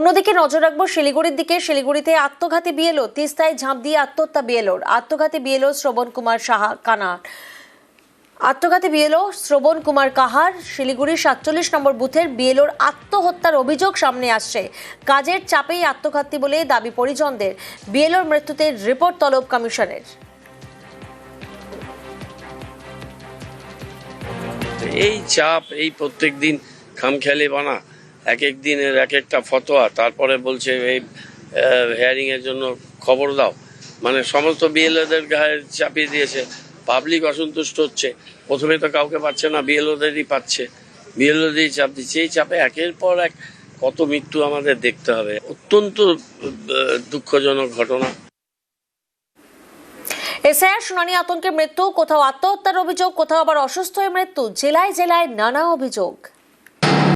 অন্যদিকে নজর রাখবো শিলিগুড়ির দিকে। শিলিগুড়িতে আত্মঘাতী বিএলও, তিস্তায় ঝাঁপ দিয়ে আত্মহত্যা বিএলওর। আত্মঘাতী বিএলও শ্রবণ কুমার সাহা কানার। আত্মঘাতী বিএলও শ্রবণ কুমার কাহার শিলিগুড়ির 47 নম্বর বুথের বিএলওর আত্মহত্যার অভিযোগ সামনে আসছে। কাজের চাপেই আত্মঘাতী বলে দাবি পরিজনদের। বিএলওর মৃত্যুতে রিপোর্ট তলব কমিশনের। এই চাপ, এই প্রত্যেক দিন খামখেয়ালি বানা, এক এক দিনের এক একটা ফতোয়া, তারপরে বলছে এই হেয়ারিং এর জন্য খবর দাও, মানে সমস্ত বিএলওদের গায়ে চাপিয়ে দিয়েছে। পাবলিক অসন্তুষ্ট হচ্ছে, প্রথমে তো কাউকে পাচ্ছে না, বিএলওদেরই পাচ্ছে, বিএলওদেরই চাপ দিচ্ছে। এই চাপে একের পর এক কত মৃত্যু আমাদের দেখতে হবে। অত্যন্ত দুঃখজনক ঘটনা। এসআইআর শুনানি আতঙ্কে মৃত্যু, কোথাও আত্মহত্যার অভিযোগ, কোথাও আবার অসুস্থ হয়ে মৃত্যু। জেলায় জেলায় নানা অভিযোগ।